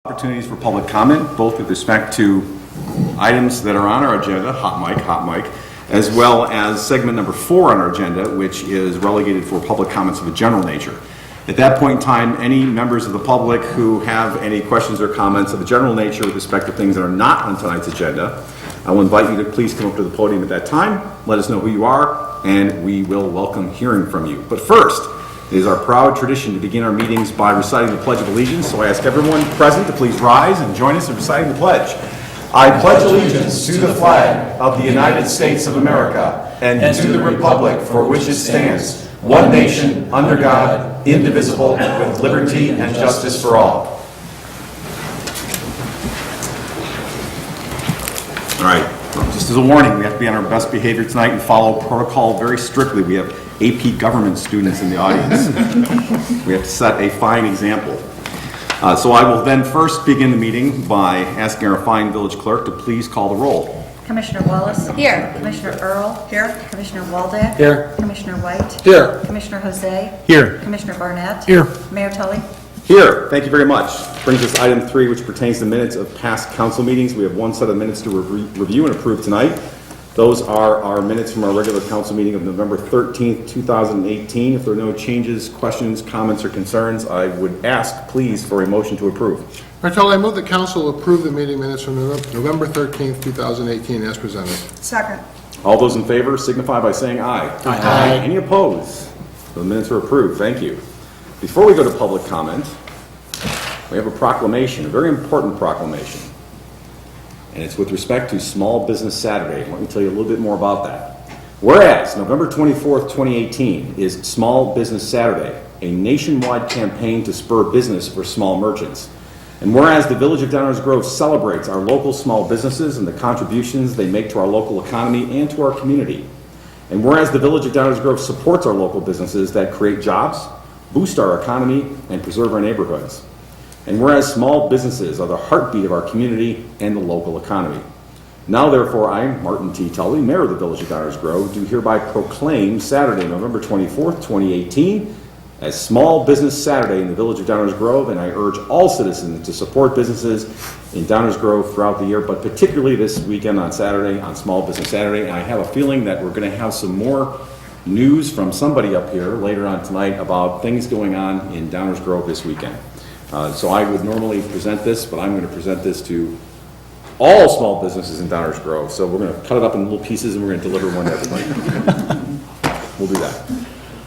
Opportunities for public comment, both with respect to items that are on our agenda, hot mic, as well as segment number 4 on our agenda, which is relegated for public comments of a general nature. At that point in time, any members of the public who have any questions or comments of a general nature with respect to things that are not on tonight's agenda, I will invite you to please come up to the podium at that time, let us know who you are, and we will welcome hearing from you. But first, it is our proud tradition to begin our meetings by reciting the Pledge of Allegiance, so I ask everyone present to please rise and join us in reciting the pledge. I pledge allegiance to the flag of the United States of America and to the republic for which it stands, one nation, under God, indivisible, with liberty and justice for all. All right, just as a warning, we have to be on our best behavior tonight and follow protocol very strictly. We have AP government students in the audience. We have to set a fine example. So I will then first begin the meeting by asking our fine village clerk to please call the roll. Commissioner Wallace? Here. Commissioner Earl? Here. Commissioner Waldeck? Here. Commissioner White? Here. Commissioner Jose? Here. Commissioner Barnett? Here. Mayor Tully? Here. Thank you very much. Brings us to item 3, which pertains to minutes of past council meetings. We have one set of minutes to review and approve tonight. Those are our minutes from our regular council meeting of November 13th, 2018. If there are no changes, questions, comments, or concerns, I would ask, please, for a motion to approve. Martelli, I move that council approve the meeting minutes from November 13th, 2018 as presented. Second. All those in favor signify by saying aye. Aye. Any opposed? The minutes are approved. Thank you. Before we go to public comment, we have a proclamation, a very important proclamation. And it's with respect to Small Business Saturday. Let me tell you a little bit more about that. Whereas November 24th, 2018 is Small Business Saturday, a nationwide campaign to spur business for small merchants. And whereas the Village of Downers Grove celebrates our local small businesses and the contributions they make to our local economy and to our community. And whereas the Village of Downers Grove supports our local businesses that create jobs, boost our economy, and preserve our neighborhoods. And whereas small businesses are the heartbeat of our community and the local economy. Now, therefore, I, Martin T. Tully, Mayor of the Village of Downers Grove, do hereby proclaim Saturday, November 24th, 2018, as Small Business Saturday in the Village of Downers Grove, and I urge all citizens to support businesses in Downers Grove throughout the year, but particularly this weekend on Saturday, on Small Business Saturday. And I have a feeling that we're going to have some more news from somebody up here later on tonight about things going on in Downers Grove this weekend. So I would normally present this, but I'm going to present this to all small businesses in Downers Grove. So we're going to cut it up in little pieces and we're going to deliver one to everybody. We'll do that.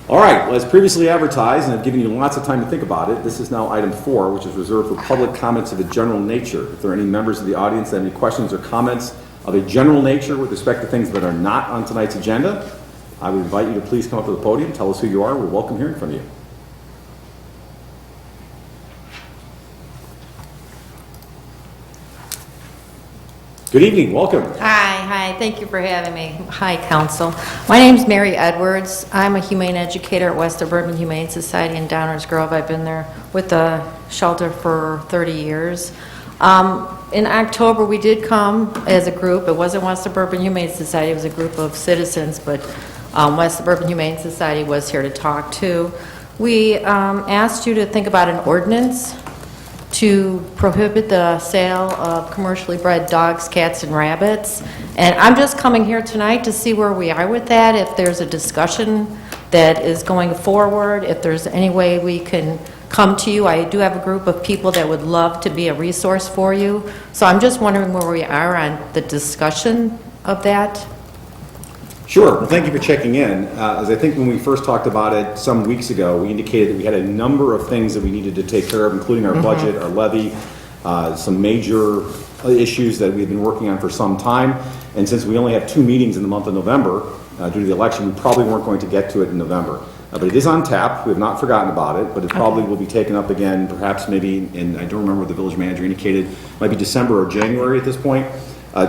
All right, well, as previously advertised, and I've given you lots of time to think about it, this is now item 4, which is reserved for public comments of a general nature. If there are any members of the audience that have any questions or comments of a general nature with respect to things that are not on tonight's agenda, I would invite you to please come up to the podium, tell us who you are. We'll welcome hearing from you. Good evening, welcome. Hi, thank you for having me. Hi, Council. My name's Mary Edwards. I'm a humane educator at West Suburban Humane Society in Downers Grove. I've been there with the shelter for 30 years. In October, we did come as a group. It wasn't West Suburban Humane Society, it was a group of citizens, but West Suburban Humane Society was here to talk to. We asked you to think about an ordinance to prohibit the sale of commercially bred dogs, cats, and rabbits. And I'm just coming here tonight to see where we are with that, if there's a discussion that is going forward, if there's any way we can come to you. I do have a group of people that would love to be a resource for you. So I'm just wondering where we are on the discussion of that. Sure. Well, thank you for checking in. As I think when we first talked about it some weeks ago, we indicated that we had a number of things that we needed to take care of, including our budget, our levy, some major issues that we've been working on for some time. And since we only have 2 meetings in the month of November, due to the election, we probably weren't going to get to it in November. But it is on tap. We have not forgotten about it, but it probably will be taken up again, perhaps maybe, and I don't remember what the village manager indicated, might be December or January at this point.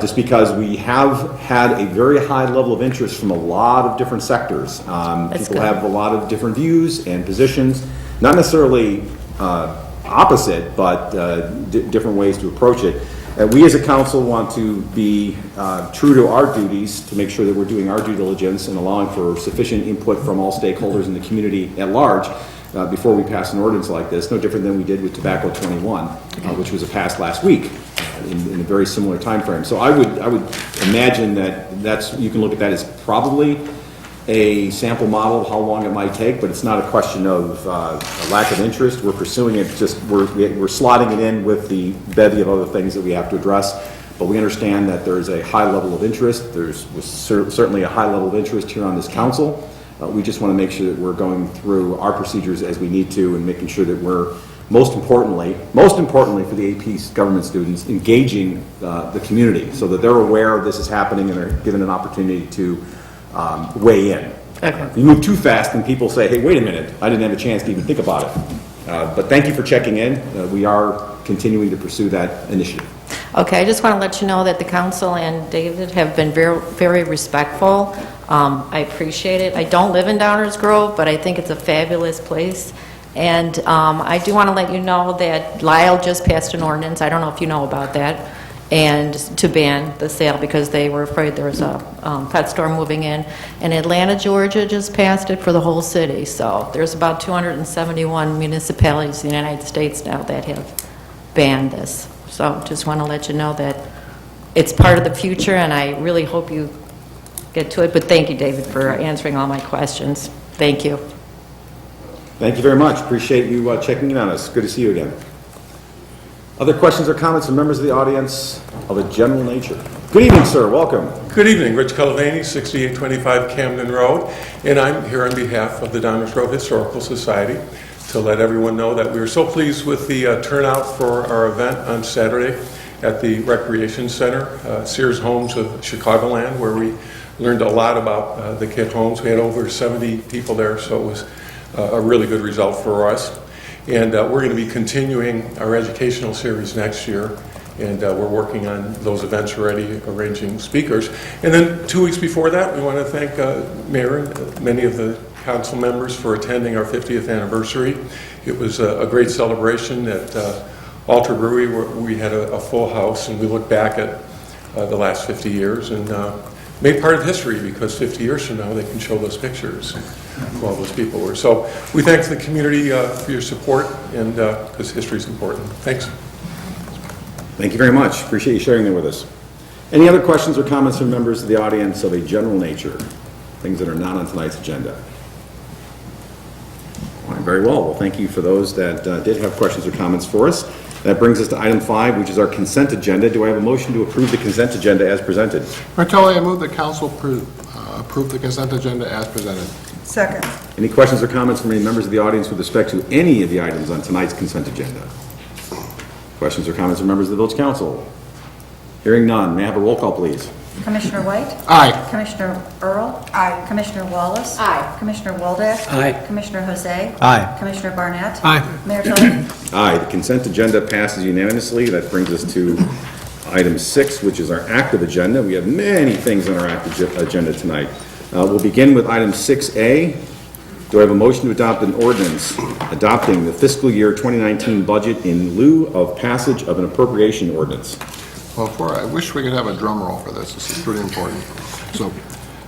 Just because we have had a very high level of interest from a lot of different sectors. People have a lot of different views and positions, not necessarily opposite, but different ways to approach it. We as a council want to be true to our duties to make sure that we're doing our due diligence and allowing for sufficient input from all stakeholders in the community at large before we pass an ordinance like this, no different than we did with Tobacco 21, which was passed last week in a very similar time frame. So I would imagine that you can look at that as probably a sample model of how long it might take, but it's not a question of a lack of interest. We're pursuing it, just we're slotting it in with the bevy of other things that we have to address. But we understand that there's a high level of interest. There's certainly a high level of interest here on this council. We just want to make sure that we're going through our procedures as we need to and making sure that we're, most importantly for the AP government students, engaging the community so that they're aware this is happening and are given an opportunity to weigh in. Okay. If you move too fast and people say, hey, wait a minute, I didn't have a chance to even think about it. But thank you for checking in. We are continuing to pursue that initiative. Okay, I just want to let you know that the council and David have been very, very respectful. I appreciate it. I don't live in Downers Grove, but I think it's a fabulous place. And I do want to let you know that Lyle just passed an ordinance, I don't know if you know about that, and to ban the sale because they were afraid there was a pet store moving in. And Atlanta, Georgia just passed it for the whole city. So there's about 271 municipalities in the United States now that have banned this. So just want to let you know that it's part of the future, and I really hope you get to it. But thank you, David, for answering all my questions. Thank you. Thank you very much. Appreciate you checking in on us. Good to see you again. Other questions or comments from members of the audience of a general nature? Good evening, sir. Welcome. Good evening. Rich Calavani, 6825 Camden Road, and I'm here on behalf of the Downers Grove Historical Society to let everyone know that we were so pleased with the turnout for our event on Saturday at the Recreation Center, Sears Homes of Chicagoland, where we learned a lot about the kit homes. We had over 70 people there, so it was a really good result for us. And we're going to be continuing our educational series next year, and we're working on those events already, arranging speakers. And then 2 weeks before that, we want to thank Mayor and many of the council members for attending our 50th anniversary. It was a great celebration at Alter Brewery, where we had a full house, and we look back at the last 50 years and made part of history, because 50 years from now they can show those pictures of who all those people were. So we thank the community for your support, and because history is important. Thanks. Thank you very much. Appreciate you sharing that with us. Any other questions or comments from members of the audience of a general nature? Things that are not on tonight's agenda. All right, very well. Well, thank you for those that did have questions or comments for us. That brings us to item 5, which is our consent agenda. Do I have a motion to approve the consent agenda as presented? Martelli, I move the council approve the consent agenda as presented. Second. Any questions or comments from any members of the audience with respect to any of the items on tonight's consent agenda? Questions or comments from members of the village council? Hearing none, may I have a roll call, please? Commissioner White? Aye. Commissioner Earl? Aye. Commissioner Wallace? Aye. Commissioner Waldeck? Aye. Commissioner Jose? Aye. Commissioner Barnett? Aye. Mayor Tully? Aye, the consent agenda passes unanimously. That brings us to item 6, which is our active agenda. We have many things on our active agenda tonight. We'll begin with item 6A. Do I have a motion to adopt an ordinance adopting the fiscal year 2019 budget in lieu of passage of an appropriation ordinance? Well, I wish we could have a drum roll for this. This is pretty important. So,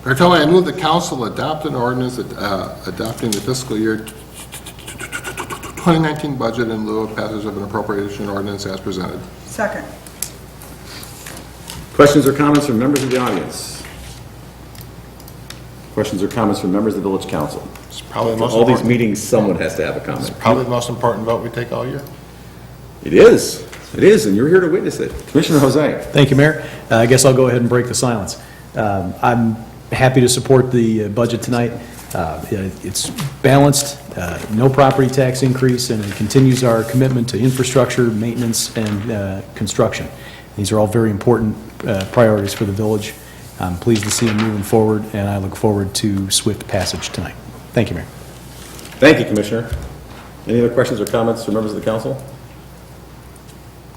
Martelli, I move the council adopt an ordinance adopting the fiscal year 2019 budget in lieu of passage of an appropriation ordinance as presented. Second. Questions or comments from members of the audience? Questions or comments from members of the village council? It's probably the For most all these important, meetings, someone has to have a comment. probably the most important vote we take all year. It is. It is, and you're here to witness it. Commissioner Jose. Thank you, Mayor. I guess I'll go ahead and break the silence. I'm happy to support the budget tonight. It's balanced, no property tax increase, and it continues our commitment to infrastructure, maintenance, and construction. These are all very important priorities for the village. I'm pleased to see them moving forward, and I look forward to swift passage tonight. Thank you, Mayor. Thank you, Commissioner. Any other questions or comments from members of the council?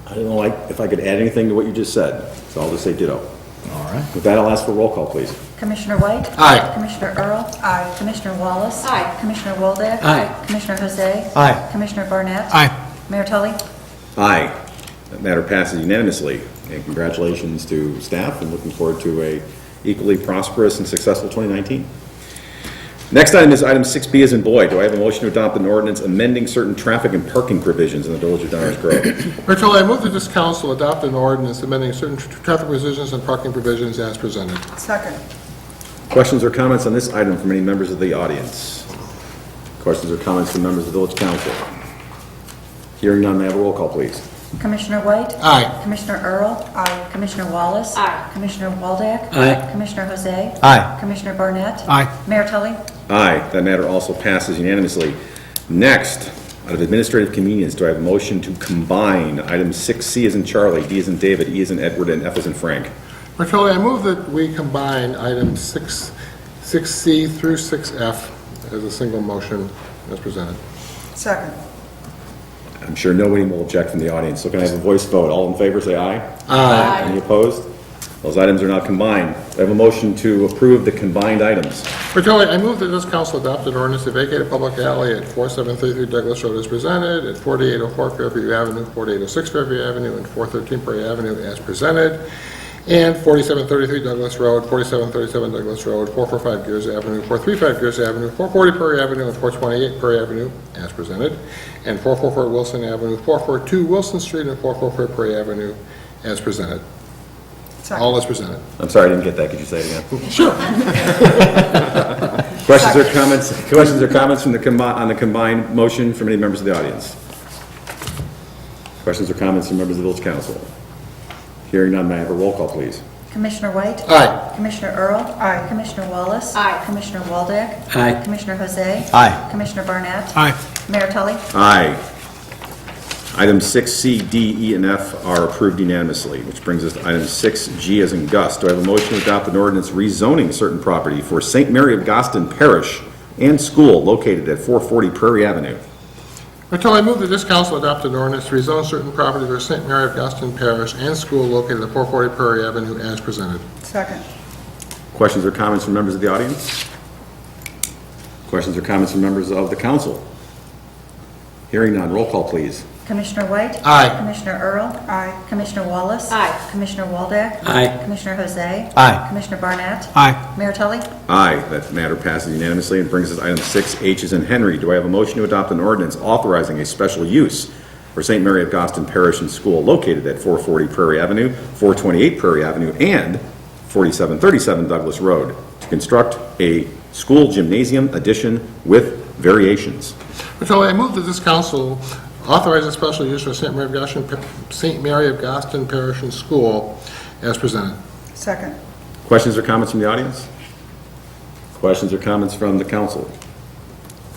I don't know if I could add anything to what you just said, so I'll just say ditto. All right. With that, I'll ask for a roll call, please. Commissioner White? Aye. Commissioner Earl? Aye. Commissioner Wallace? Aye. Commissioner Waldeck? Aye. Commissioner Jose? Aye. Commissioner Barnett? Aye. Mayor Tully? Aye. That matter passes unanimously. And congratulations to staff, and looking forward to a equally prosperous and successful 2019. Next item is item 6B as in boy. Do I have a motion to adopt an ordinance amending certain traffic and parking provisions in the village of Downers Grove? Mayor Tully, I move that this council adopt an ordinance amending certain traffic provisions and parking provisions as presented. Second. Questions or comments on this item from any members of the audience? Questions or comments from members of the village council? Hearing none, may I have a roll call, please? Commissioner White? Aye. Commissioner Earl? Aye. Commissioner Wallace? Aye. Commissioner Waldeck? Aye. Commissioner Jose? Aye. Commissioner Barnett? Aye. Mayor Tully? Aye, that matter also passes unanimously. Next, out of administrative convenience, do I have a motion to combine items 6C as in Charlie, D as in David, E as in Edward, and F as in Frank? Mayor Tully, I move that we combine items 6C through 6F as a single motion as presented. Second. I'm sure nobody will object from the audience, so can I have a voice vote? All in favor, say aye. Aye. Any opposed? Those items are now combined. I have a motion to approve the combined items. Mayor Tully, I move that this council adopt an ordinance to vacate a public alley at 4733 Douglas Road as presented, at 4804 Fairview Avenue, 4806 Fairview Avenue, and 413 Prairie Avenue as presented, and 4733 Douglas Road, 4737 Douglas Road, 445 Gears Avenue, 435 Gears Avenue, 440 Prairie Avenue, and 428 Prairie Avenue as presented, and 444 Wilson Avenue, 442 Wilson Street, and 444 Prairie Avenue as presented. All as presented. I'm sorry, I didn't get that. Could you say it again? Sure. Questions or comments from on the combined motion from any members of the audience? Questions or comments from members of the village council? Hearing none, may I have a roll call, please? Commissioner White? Aye. Commissioner Earl? Aye. Commissioner Wallace? Aye. Commissioner Waldeck? Aye. Commissioner Jose? Aye. Commissioner Barnett? Aye. Mayor Tully? Aye. Items 6C, D, E, and F are approved unanimously, which brings us to item 6G as in Gus. Do I have a motion to adopt an ordinance rezoning certain property for St. Mary of Goston Parish and School located at 440 Prairie Avenue? Mayor Tully, I move that this council adopt an ordinance to rezone certain property for St. Mary of Goston Parish and School located at 440 Prairie Avenue as presented. Second. Questions or comments from members of the audience? Questions or comments from members of the council? Hearing none, roll call, please. Commissioner White? Aye. Commissioner Earl? Aye. Commissioner Wallace? Aye. Commissioner Waldeck? Aye. Commissioner Jose? Aye. Commissioner Barnett? Aye. Mayor Tully? Aye, that matter passes unanimously and brings us to item 6H as in Henry. Do I have a motion to adopt an ordinance authorizing a special use for St. Mary of Goston Parish and School located at 440 Prairie Avenue, 428 Prairie Avenue, and 4737 Douglas Road to construct a school gymnasium addition with variations? Mayor Tully, I move that this council authorize a special use for St. Mary of Goston Parish and School as presented. Second. Questions or comments from the audience? Questions or comments from the council?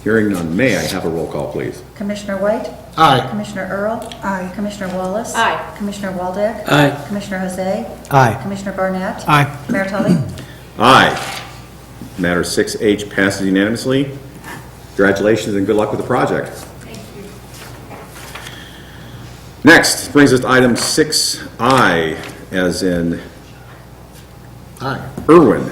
Hearing none, may I have a roll call, please? Commissioner White? Aye. Commissioner Earl? Aye. Commissioner Wallace? Aye. Commissioner Waldeck? Aye. Commissioner Jose? Aye. Commissioner Barnett? Aye. Mayor Tully? Aye. Matter 6H passes unanimously. Congratulations and good luck with the project. Next brings us to item 6I, as in Aye. Irwin.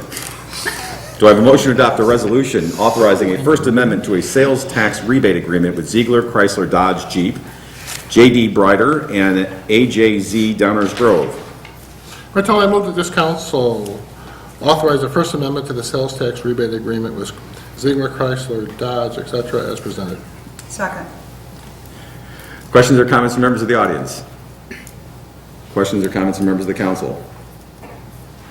Do I have a motion to adopt a resolution authorizing a First Amendment to a sales tax rebate agreement with Ziegler Chrysler Dodge Jeep, J.D. Brider, and AJZ Downers Grove? Mayor Tully, I move that this council authorize a First Amendment to the sales tax rebate agreement with Ziegler, Chrysler, Dodge, etc. as presented. Second. Questions or comments from members of the audience? Questions or comments from members of the council?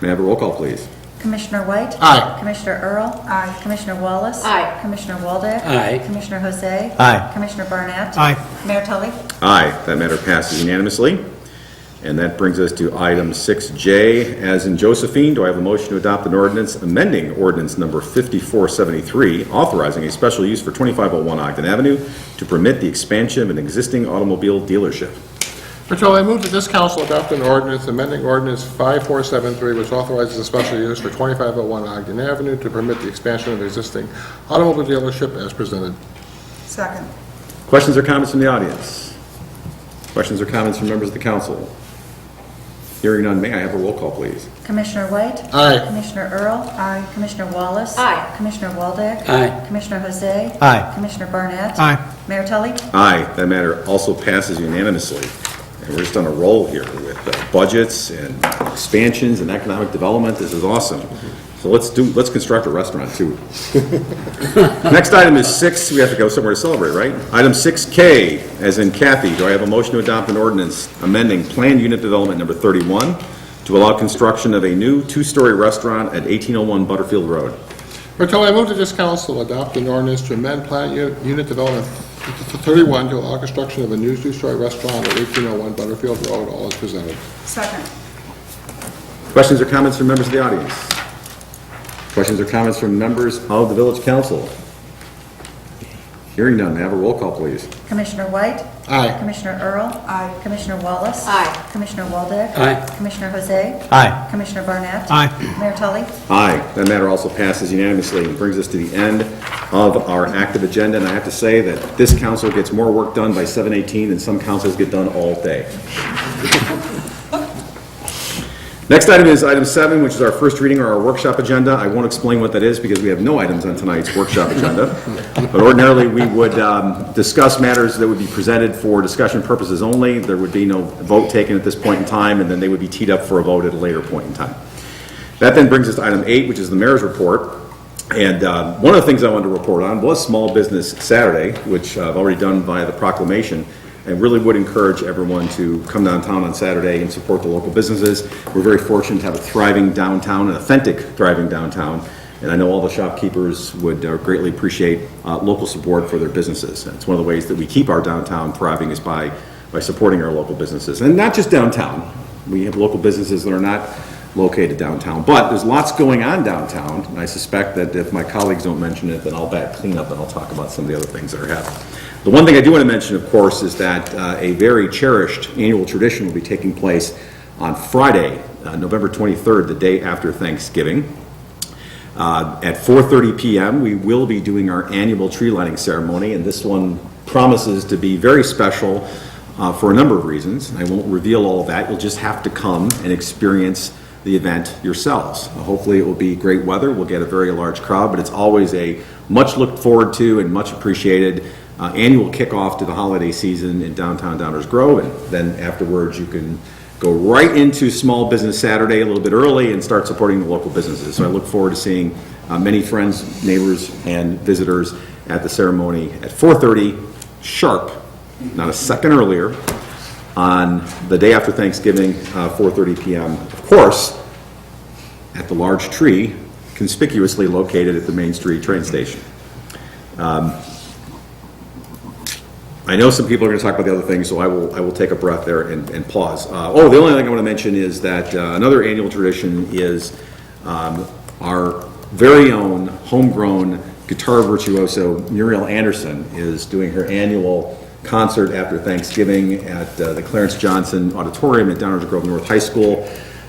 May I have a roll call, please? Commissioner White? Aye. Commissioner Earl? Aye. Commissioner Wallace? Aye. Commissioner Waldeck? Aye. Commissioner Jose? Aye. Commissioner Barnett? Aye. Mayor Tully? Aye, that matter passes unanimously. And that brings us to item 6J, as in Josephine. Do I have a motion to adopt an ordinance amending ordinance number 5473, authorizing a special use for 2501 Ogden Avenue to permit the expansion of an existing automobile dealership? Mayor Tully, I move that this council adopt an ordinance amending ordinance 5473, which authorizes a special use for 2501 Ogden Avenue to permit the expansion of the existing automobile dealership as presented. Second. Questions or comments from the audience? Questions or comments from members of the council? Hearing none, may I have a roll call, please? Commissioner White? Aye. Commissioner Earl? Aye. Commissioner Wallace? Aye. Commissioner Waldeck? Aye. Commissioner Jose? Aye. Commissioner Barnett? Aye. Mayor Tully? Aye, that matter also passes unanimously. And we're just on a roll here with budgets and expansions and economic development. This is awesome. So let's construct a restaurant too. Next item is 6, we have to go somewhere to celebrate, right? Item 6K, as in Kathy, do I have a motion to adopt an ordinance amending planned unit development number 31 to allow construction of a new 2-story restaurant at 1801 Butterfield Road? Bertolli, I move that this council adopt an ordinance to amend Plan Unit Development 31 to allow construction of a new 2-story restaurant at 1801 Butterfield Road, all as presented. Second. Questions or comments from members of the audience? Questions or comments from members of the village council? Hearing none, may I have a roll call, please? Commissioner White? Aye. Commissioner Earl? Aye. Commissioner Wallace? Aye. Commissioner Waldeck? Aye. Commissioner Jose? Aye. Commissioner Barnett? Aye. Mayor Tully? Aye. That matter also passes unanimously and brings us to the end of our active agenda. And I have to say that this council gets more work done by 7:18 than some councils get done all day. Next item is item 7, which is our first reading or our workshop agenda. I won't explain what that is because we have no items on tonight's workshop agenda. But ordinarily, we would discuss matters that would be presented for discussion purposes only. There would be no vote taken at this point in time, and then they would be teed up for a vote at a later point in time. That then brings us to item 8, which is the mayor's report. And one of the things I wanted to report on was Small Business Saturday, which I've already done via the proclamation, and really would encourage everyone to come downtown on Saturday and support the local businesses. We're very fortunate to have a thriving downtown, an authentic thriving downtown, and I know all the shopkeepers would greatly appreciate local support for their businesses. It's one of the ways that we keep our downtown thriving is by supporting our local businesses. And not just downtown. We have local businesses that are not located downtown, but there's lots going on downtown, and I suspect that if my colleagues don't mention it, then I'll back clean up and I'll talk about some of the other things that are happening. The one thing I do want to mention, of course, is that a very cherished annual tradition will be taking place on Friday, November 23rd, the day after Thanksgiving. At 4:30 p.m., we will be doing our annual tree lighting ceremony, and this one promises to be very special for a number of reasons. I won't reveal all of that. You'll just have to come and experience the event yourselves. Hopefully it will be great weather. We'll get a very large crowd, but it's always a much looked forward to and much appreciated annual kickoff to the holiday season in downtown Downers Grove, and then afterwards you can go right into Small Business Saturday a little bit early and start supporting the local businesses. So I look forward to seeing many friends, neighbors, and visitors at the ceremony at 4:30 sharp, not a second earlier, on the day after Thanksgiving, 4:30 p.m. Of course, at the large tree conspicuously located at the Main Street train station. I know some people are going to talk about the other things, so I will take a breath there and pause. The only thing I want to mention is that another annual tradition is our very own homegrown guitar virtuoso Muriel Anderson is doing her annual concert after Thanksgiving at the Clarence Johnson Auditorium at Downers Grove North High School.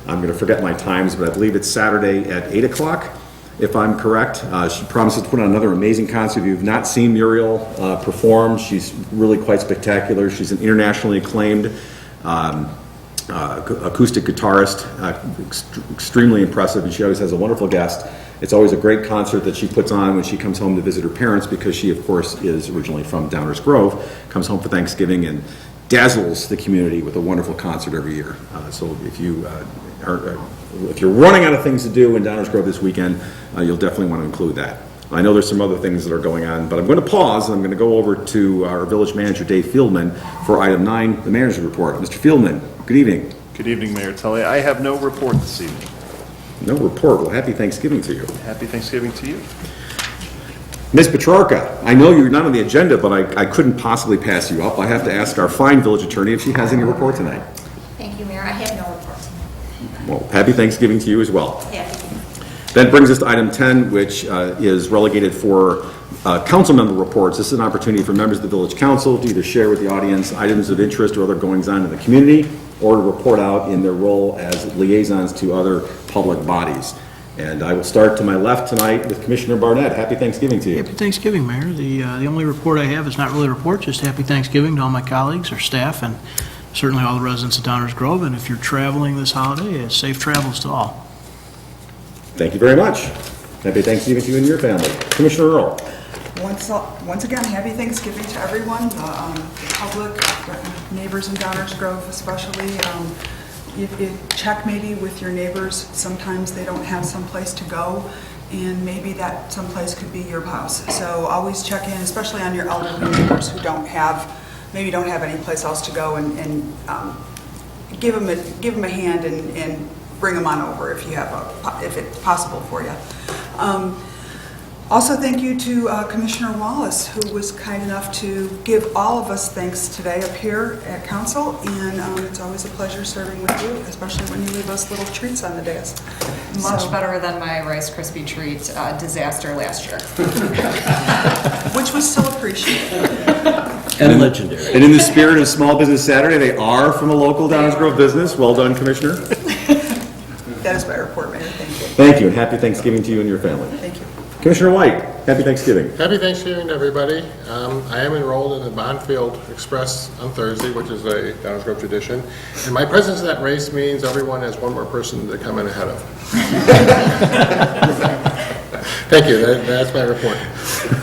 I'm going to forget my times, but I believe it's Saturday at 8 o'clock. If I'm correct. She promises to put on another amazing concert. If you've not seen Muriel perform, she's really quite spectacular. She's an internationally acclaimed acoustic guitarist, extremely impressive, and she always has a wonderful guest. It's always a great concert that she puts on when she comes home to visit her parents, because she, of course, is originally from Downers Grove, comes home for Thanksgiving and dazzles the community with a wonderful concert every year. So if you're running out of things to do in Downers Grove this weekend, you'll definitely want to include that. I know there's some other things that are going on, but I'm going to pause and I'm going to go over to our village manager, Dave Fieldman, for item 9, the manager's report. Mr. Fieldman, good evening. Good evening, Mayor Tully. I have no report this evening. No report. Well, happy Thanksgiving to you. Happy Thanksgiving to you. Ms. Petrarca, I know you're not on the agenda, but I couldn't possibly pass you up. I have to ask our fine village attorney if she has any report tonight. Thank you, Mayor. I have no report. Well, happy Thanksgiving to you as well. Yeah. That brings us to item 10, which is relegated for council member reports. This is an opportunity for members of the village council to either share with the audience items of interest or other goings-on in the community, or to report out in their role as liaisons to other public bodies. And I will start to my left tonight with Commissioner Barnett. Happy Thanksgiving to you. Happy Thanksgiving, Mayor. The only report I have is not really a report, just happy Thanksgiving to all my colleagues, our staff, and certainly all the residents of Downers Grove. And if you're traveling this holiday, safe travels to all. Thank you very much. Happy Thanksgiving to you and your family. Commissioner Earl. Once again, happy Thanksgiving to everyone, the public, neighbors in Downers Grove especially. you check maybe with your neighbors. Sometimes they don't have someplace to go, and maybe that someplace could be your house. So always check in, especially on your elderly neighbors who maybe don't have any place else to go, and give them a hand and bring them on over if it's possible for you. Also, thank you to Commissioner Wallace, who was kind enough to give all of us thanks today up here at council, and it's always a pleasure serving with you, especially when you leave us little treats on the dais. Much So- better than my Rice Krispie treat disaster last year. Which was still appreciated. And legendary. And in the spirit of Small Business Saturday, they are from a local Downers Grove business. Well done, Commissioner. That is my report, Mayor. Thank you. Thank you, and happy Thanksgiving to you and your family. Thank you. Commissioner White, happy Thanksgiving. Happy Thanksgiving to everybody. I am enrolled in the Bonfield Express on Thursday, which is a Downers Grove tradition. And my presence in that race means everyone has one more person to come in ahead of. Thank you. That's my report.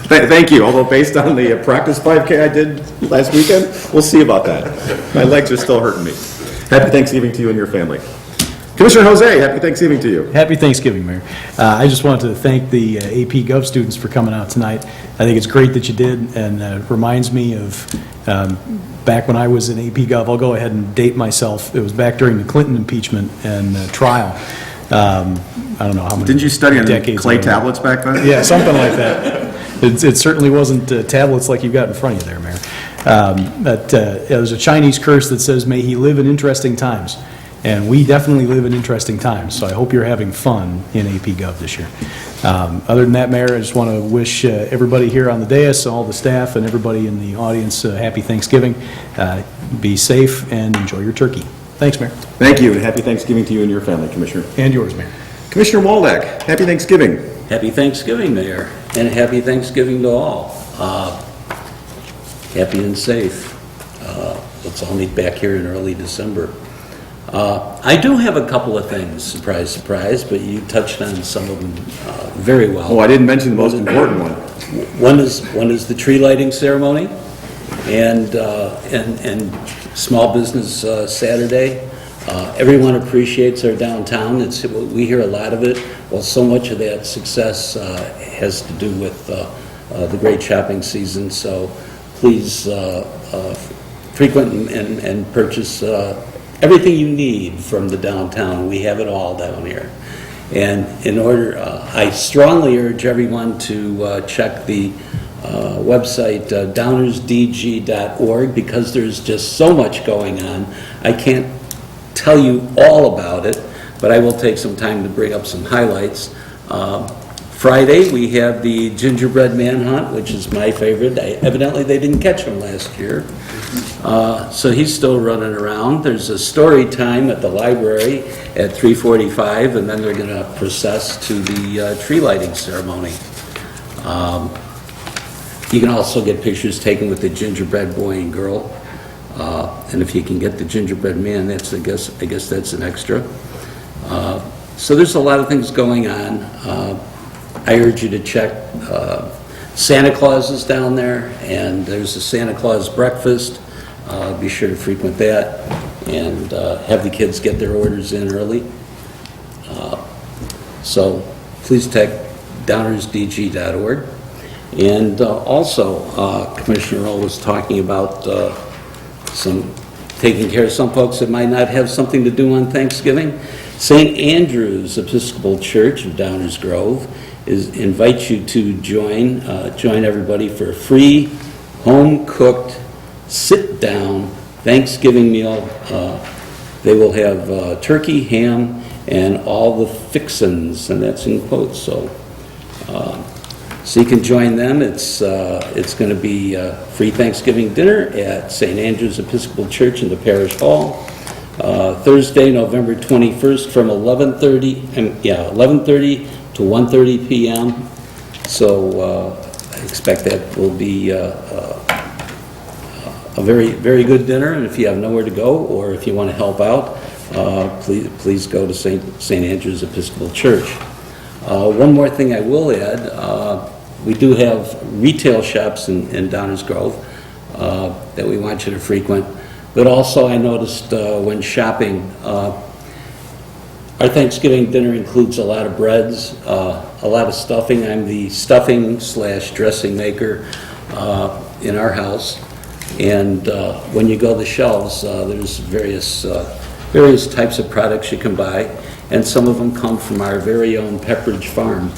Thank you, although based on the practice 5K I did last weekend, we'll see about that. My legs are still hurting me. Happy Thanksgiving to you and your family. Commissioner Jose, happy Thanksgiving to you. Happy Thanksgiving, Mayor. I just wanted to thank the AP Gov students for coming out tonight. I think it's great that you did, and it reminds me of back when I was in AP Gov. I'll go ahead and date myself. It was back during the Clinton impeachment and trial. I don't know how many Didn't you study on decades clay ago. tablets back then? Yeah, something like that. It certainly wasn't tablets like you've got in front of you there, Mayor. But there's a Chinese curse that says, "May he live in interesting times." And we definitely live in interesting times, so I hope you're having fun in AP Gov this year. Other than that, Mayor, I just want to wish everybody here on the dais, all the staff, and everybody in the audience happy Thanksgiving. Be safe and enjoy your turkey. Thanks, Mayor. Thank you, and happy Thanksgiving to you and your family, Commissioner. And yours, Mayor. Commissioner Waldeck, happy Thanksgiving. Happy Thanksgiving, Mayor, and happy Thanksgiving to all. Happy and safe. Let's all meet back here in early December. I do have a couple of things, surprise, surprise, but you touched on some of them very well. Oh, I didn't mention the most important one. One is the tree lighting ceremony, and Small Business Saturday. Everyone appreciates our downtown. We hear a lot of it. Well, so much of that success has to do with the great shopping season. So please frequent and purchase everything you need from the downtown. We have it all down here. And I strongly urge everyone to check the website downersdg.org, because there's just so much going on. I can't tell you all about it, but I will take some time to bring up some highlights. Friday, we have the gingerbread manhunt, which is my favorite. Evidently, they didn't catch him last year. So he's still running around. There's a story time at the library at 3:45, and then they're going to process to the tree lighting ceremony. You can also get pictures taken with the gingerbread boy and girl. And if you can get the gingerbread man, I guess that's an extra. So there's a lot of things going on. I urge you to check. Santa Claus is down there, and there's a Santa Claus breakfast. Be sure to frequent that, and have the kids get their orders in early. So please check downersdg.org. And also, Commissioner Earl was talking about taking care of some folks that might not have something to do on Thanksgiving. St. Andrew's Episcopal Church of Downers Grove invites you to join everybody for a free, home-cooked, sit-down Thanksgiving meal. They will have turkey, ham, and all the fixins, and that's in quotes. So you can join them. It's going to be a free Thanksgiving dinner at St. Andrew's Episcopal Church in the Parish Hall. Thursday, November 21st, from 11:30 to 1:30 p.m. So I expect that will be a very, very good dinner. And if you have nowhere to go, or if you want to help out, please go to St. Andrew's Episcopal Church. One more thing I will add, we do have retail shops in Downers Grove that we want you to frequent, But also, I noticed when shopping, our Thanksgiving dinner includes a lot of breads, a lot of stuffing. I'm the stuffing/dressing maker in our house. And when you go to the shelves, there's various types of products you can buy, and some of them come from our very own Pepperidge Farm.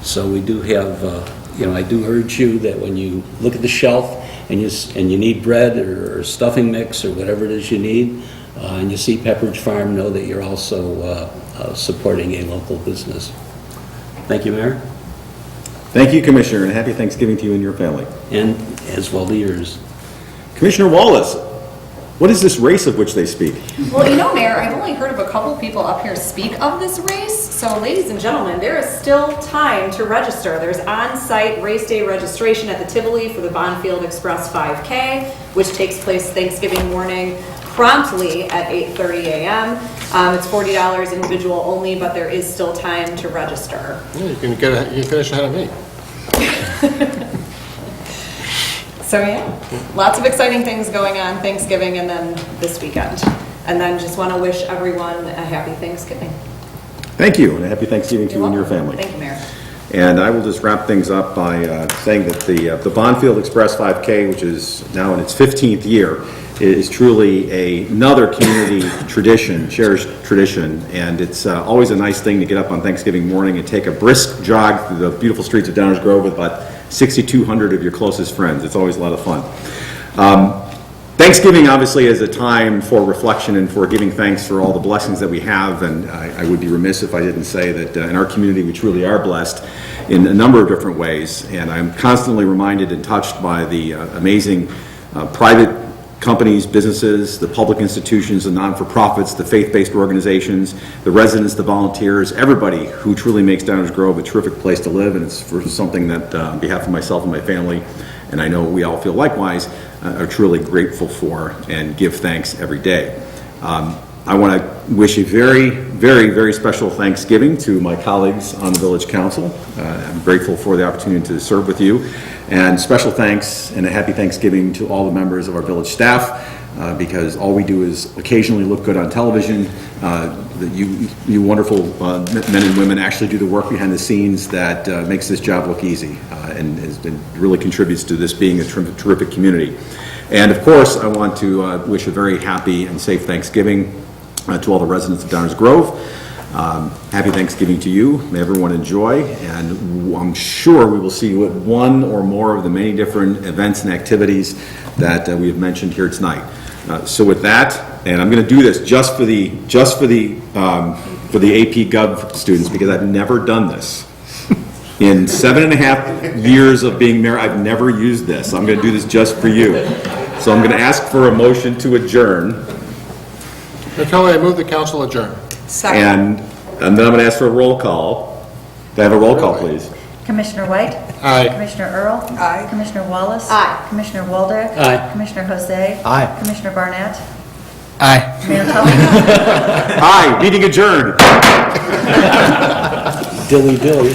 So we do have, I do urge you that when you look at the shelf and you need bread or stuffing mix or whatever it is you need, and you see Pepperidge Farm, know that you're also supporting a local business. Thank you, Mayor. Thank you, Commissioner, and happy Thanksgiving to you and your family. And as well to yours. Commissioner Wallace, what is this race of which they speak? Well, Mayor, I've only heard of a couple people up here speak of this race. So ladies and gentlemen, there is still time to register. There's on-site race day registration at the Tivoli for the Bonfield Express 5K, which takes place Thanksgiving morning promptly at 8:30 a.m. It's $40 individual only, but there is still time to register. Yeah, you can finish ahead of me. So yeah, lots of exciting things going on Thanksgiving and then this weekend. And then just want to wish everyone a happy Thanksgiving. Thank you, and a happy Thanksgiving to you and your family. Thank you, Mayor. And I will just wrap things up by saying that the Bonfield Express 5K, which is now in its 15th year, is truly another community tradition, cherished tradition, and it's always a nice thing to get up on Thanksgiving morning and take a brisk jog through the beautiful streets of Downers Grove with about 6,200 of your closest friends. It's always a lot of fun. Thanksgiving obviously is a time for reflection and for giving thanks for all the blessings that we have, and I would be remiss if I didn't say that in our community we truly are blessed in a number of different ways, and I'm constantly reminded and touched by the amazing private companies, businesses, the public institutions, the non-for-profits, the faith-based organizations, the residents, the volunteers, everybody who truly makes Downers Grove a terrific place to live, and it's for something that on behalf of myself and my family, and I know we all feel likewise, are truly grateful for and give thanks every day. I want to wish a very, very, very special Thanksgiving to my colleagues on the Village Council. I'm grateful for the opportunity to serve with you. And special thanks and a happy Thanksgiving to all the members of our village staff, because all we do is occasionally look good on television. You wonderful men and women actually do the work behind the scenes that makes this job look easy and really contributes to this being a terrific community. And of course, I want to wish a very happy and safe Thanksgiving to all the residents of Downers Grove. Happy Thanksgiving to you. May everyone enjoy, and I'm sure we will see you at one or more of the many different events and activities that we have mentioned here tonight. So with that, and I'm going to do this just for the AP Gov students, because I've never done this. In 7.5 years of being mayor, I've never used this. I'm going to do this just for you. So I'm going to ask for a motion to adjourn. Kelly, I move the council adjourn. And then I'm going to ask for a roll call. Can I have a roll call, please? Commissioner White? Aye. Commissioner Earl? Aye. Commissioner Wallace? Aye. Commissioner Waldeck? Aye. Commissioner Jose? Aye. Commissioner Barnett? Aye. Mayor Tully? Aye, meeting adjourned. Dilly dilly.